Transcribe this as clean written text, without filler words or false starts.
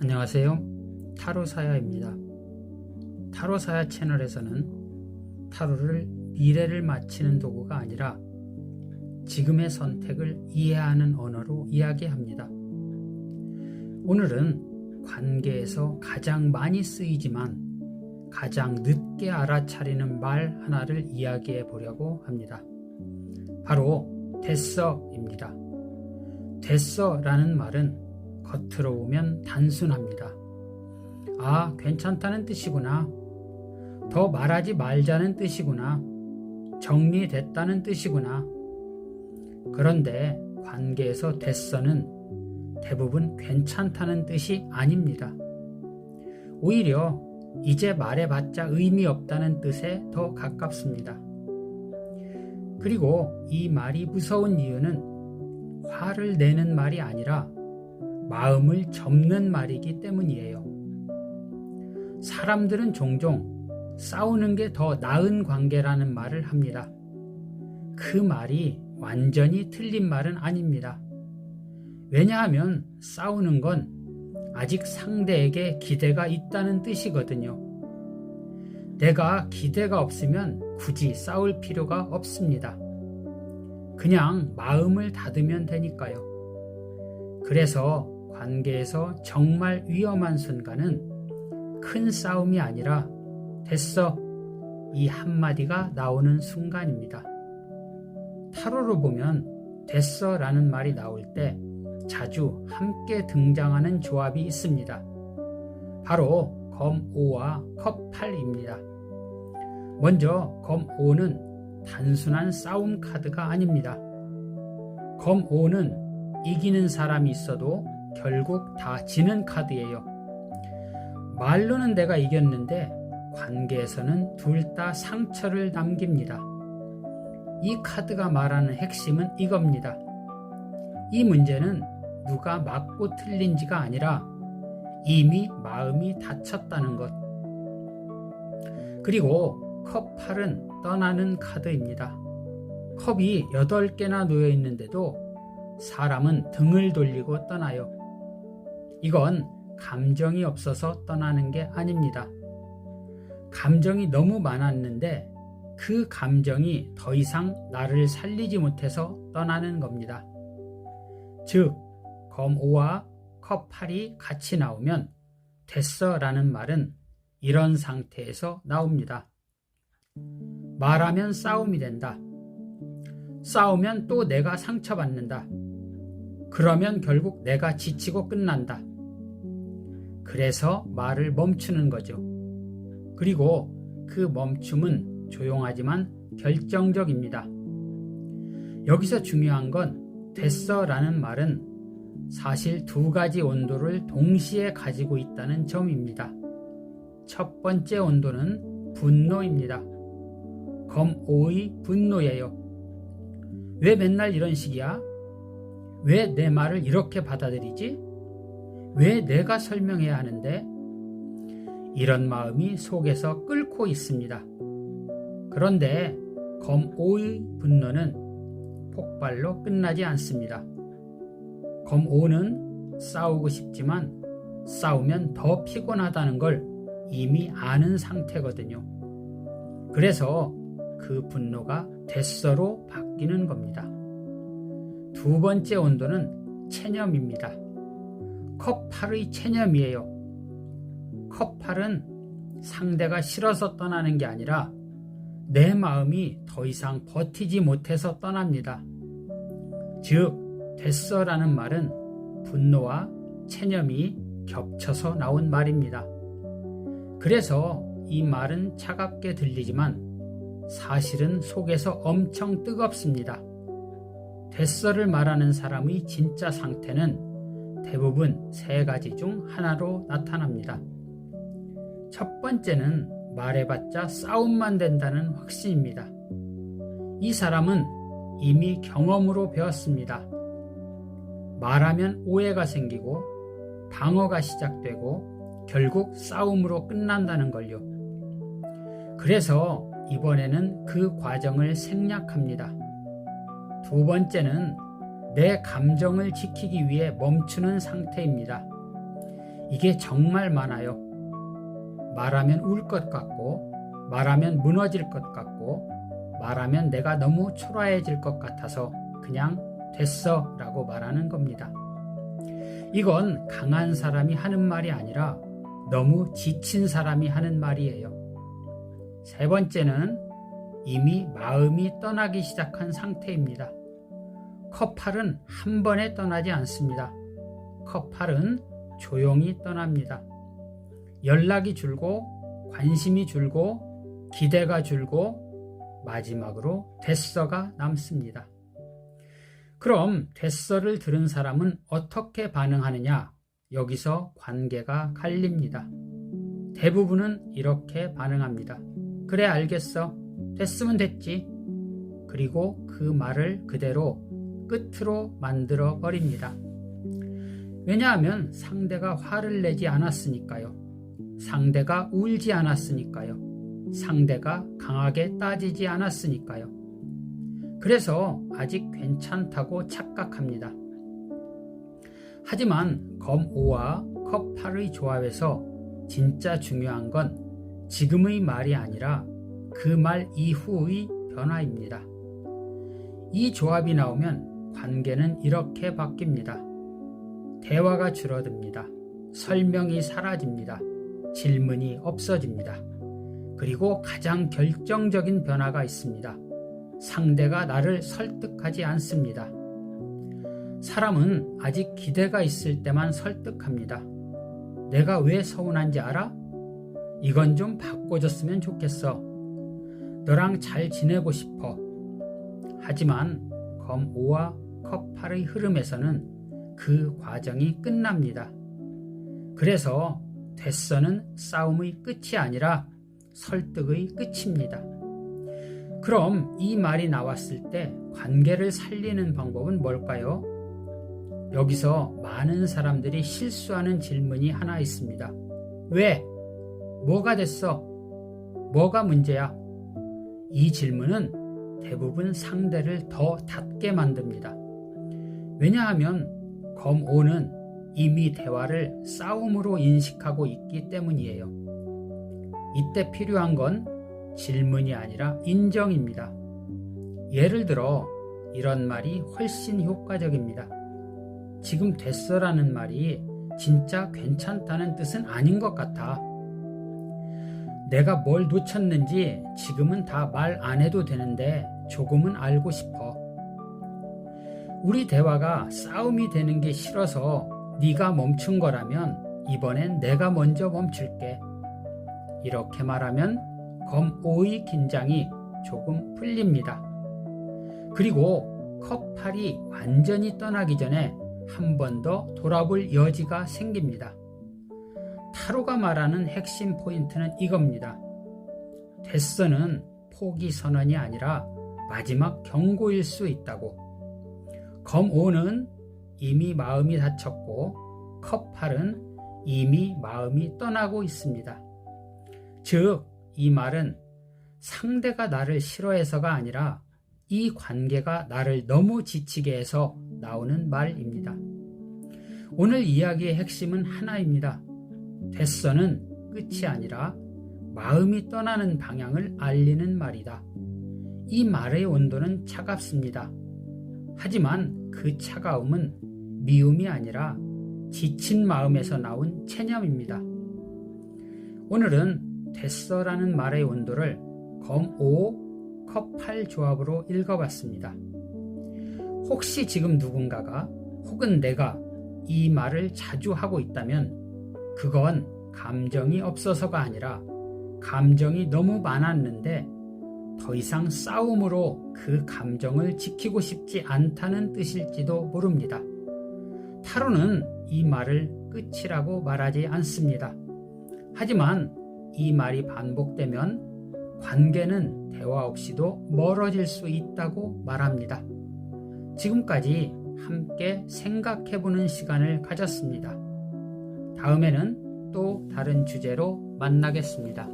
안녕하세요. 타로사야입니다. 타로사야 채널에서는 타로를 미래를 맞히는 도구가 아니라 지금의 선택을 이해하는 언어로 이야기합니다. 오늘은 관계에서 가장 많이 쓰이지만 가장 늦게 알아차리는 말 하나를 이야기해 보려고 합니다. 바로 됐어입니다. 됐어라는 말은 겉으로 보면 단순합니다. 아, 괜찮다는 뜻이구나. 더 말하지 말자는 뜻이구나. 정리됐다는 뜻이구나. 그런데 관계에서 됐어는 대부분 괜찮다는 뜻이 아닙니다. 오히려 이제 말해봤자 의미 없다는 뜻에 더 가깝습니다. 그리고 이 말이 무서운 이유는 화를 내는 말이 아니라 마음을 접는 말이기 때문이에요. 사람들은 종종 싸우는 게 더 나은 관계라는 말을 합니다. 그 말이 완전히 틀린 말은 아닙니다. 왜냐하면 싸우는 건 아직 상대에게 기대가 있다는 뜻이거든요. 내가 기대가 없으면 굳이 싸울 필요가 없습니다. 그냥 마음을 닫으면 되니까요. 그래서 관계에서 정말 위험한 순간은 큰 싸움이 아니라 됐어, 이 한마디가 나오는 순간입니다. 타로로 보면 됐어 라는 말이 나올 때 자주 함께 등장하는 조합이 있습니다. 바로 검 5와 컵 8입니다. 먼저 검 5는 단순한 싸움 카드가 아닙니다. 검 5는 이기는 사람이 있어도 결국 다 지는 카드예요. 말로는 내가 이겼는데 관계에서는 둘 다 상처를 남깁니다. 이 카드가 말하는 핵심은 이겁니다. 이 문제는 누가 맞고 틀린지가 아니라 이미 마음이 다쳤다는 것. 그리고 컵 8은 떠나는 카드입니다. 컵이 8개나 놓여 있는데도 사람은 등을 돌리고 떠나요. 이건 감정이 없어서 떠나는 게 아닙니다. 감정이 너무 많았는데 그 감정이 더 이상 나를 살리지 못해서 떠나는 겁니다. 즉, 검 5와 컵 8이 같이 나오면 됐어 라는 말은 이런 상태에서 나옵니다. 말하면 싸움이 된다. 싸우면 또 내가 상처받는다. 그러면 결국 내가 지치고 끝난다. 그래서 말을 멈추는 거죠. 그리고 그 멈춤은 조용하지만 결정적입니다. 여기서 중요한 건 됐어 라는 말은 사실 두 가지 온도를 동시에 가지고 있다는 점입니다. 첫 번째 온도는 분노입니다. 검 5의 분노예요. 왜 맨날 이런 식이야? 왜 내 말을 이렇게 받아들이지? 왜 내가 설명해야 하는데? 이런 마음이 속에서 끓고 있습니다. 그런데 검 5의 분노는 폭발로 끝나지 않습니다. 검 5는 싸우고 싶지만 싸우면 더 피곤하다는 걸 이미 아는 상태거든요. 그래서 그 분노가 됐어로 바뀌는 겁니다. 두 번째 온도는 체념입니다. 컵 8의 체념이에요. 컵 8은 상대가 싫어서 떠나는 게 아니라 내 마음이 더 이상 버티지 못해서 떠납니다. 즉, 됐어라는 말은 분노와 체념이 겹쳐서 나온 말입니다. 그래서 이 말은 차갑게 들리지만 사실은 속에서 엄청 뜨겁습니다. 됐어를 말하는 사람의 진짜 상태는 대부분 세 가지 중 하나로 나타납니다. 첫 번째는 말해봤자 싸움만 된다는 확신입니다. 이 사람은 이미 경험으로 배웠습니다. 말하면 오해가 생기고 방어가 시작되고 결국 싸움으로 끝난다는 걸요. 그래서 이번에는 그 과정을 생략합니다. 두 번째는 내 감정을 지키기 위해 멈추는 상태입니다. 이게 정말 많아요. 말하면 울 것 같고, 말하면 무너질 것 같고, 말하면 내가 너무 초라해질 것 같아서 그냥 됐어 라고 말하는 겁니다. 이건 강한 사람이 하는 말이 아니라 너무 지친 사람이 하는 말이에요. 세 번째는 이미 마음이 떠나기 시작한 상태입니다. 커팔은 한 번에 떠나지 않습니다. 커팔은 조용히 떠납니다. 연락이 줄고, 관심이 줄고, 기대가 줄고, 마지막으로 됐어가 남습니다. 그럼 됐어를 들은 사람은 어떻게 반응하느냐? 여기서 관계가 갈립니다. 대부분은 이렇게 반응합니다. 그래, 알겠어. 됐으면 됐지. 그리고 그 말을 그대로 끝으로 만들어 버립니다. 왜냐하면 상대가 화를 내지 않았으니까요. 상대가 울지 않았으니까요. 상대가 강하게 따지지 않았으니까요. 그래서 아직 괜찮다고 착각합니다. 하지만 검 5와 컵 8의 조합에서 진짜 중요한 건 지금의 말이 아니라 그 말 이후의 변화입니다. 이 조합이 나오면 관계는 이렇게 바뀝니다. 대화가 줄어듭니다. 설명이 사라집니다. 질문이 없어집니다. 그리고 가장 결정적인 변화가 있습니다. 상대가 나를 설득하지 않습니다. 사람은 아직 기대가 있을 때만 설득합니다. 내가 왜 서운한지 알아? 이건 좀 바꿔줬으면 좋겠어. 너랑 잘 지내고 싶어. 하지만 검 5와 컵 8의 흐름에서는 그 과정이 끝납니다. 그래서 됐어는 싸움의 끝이 아니라 설득의 끝입니다. 그럼 이 말이 나왔을 때 관계를 살리는 방법은 뭘까요? 여기서 많은 사람들이 실수하는 질문이 하나 있습니다. 왜? 뭐가 됐어? 뭐가 문제야? 이 질문은 대부분 상대를 더 닫게 만듭니다. 왜냐하면 검 5는 이미 대화를 싸움으로 인식하고 있기 때문이에요. 이때 필요한 건 질문이 아니라 인정입니다. 예를 들어 이런 말이 훨씬 효과적입니다. 지금 됐어라는 말이 진짜 괜찮다는 뜻은 아닌 것 같아. 내가 뭘 놓쳤는지 지금은 다 말 안 해도 되는데 조금은 알고 싶어. 우리 대화가 싸움이 되는 게 싫어서 네가 멈춘 거라면 이번엔 내가 먼저 멈출게. 이렇게 말하면 검 5의 긴장이 조금 풀립니다. 그리고 컵 8이 완전히 떠나기 전에 한 번 더 돌아볼 여지가 생깁니다. 타로가 말하는 핵심 포인트는 이겁니다. 됐어는 포기 선언이 아니라 마지막 경고일 수 있다고. 검 5는 이미 마음이 다쳤고 컵 8은 이미 마음이 떠나고 있습니다. 즉, 이 말은 상대가 나를 싫어해서가 아니라 이 관계가 나를 너무 지치게 해서 나오는 말입니다. 오늘 이야기의 핵심은 하나입니다. 됐어는 끝이 아니라 마음이 떠나는 방향을 알리는 말이다. 이 말의 온도는 차갑습니다. 하지만 그 차가움은 미움이 아니라 지친 마음에서 나온 체념입니다. 오늘은 됐어라는 말의 온도를 검 5, 컵 8 조합으로 읽어봤습니다. 혹시 지금 누군가가 혹은 내가 이 말을 자주 하고 있다면 그건 감정이 없어서가 아니라 감정이 너무 많았는데 더 이상 싸움으로 그 감정을 지키고 싶지 않다는 뜻일지도 모릅니다. 타로는 이 말을 끝이라고 말하지 않습니다. 하지만 이 말이 반복되면 관계는 대화 없이도 멀어질 수 있다고 말합니다. 지금까지 함께 생각해보는 시간을 가졌습니다. 다음에는 또 다른 주제로 만나겠습니다.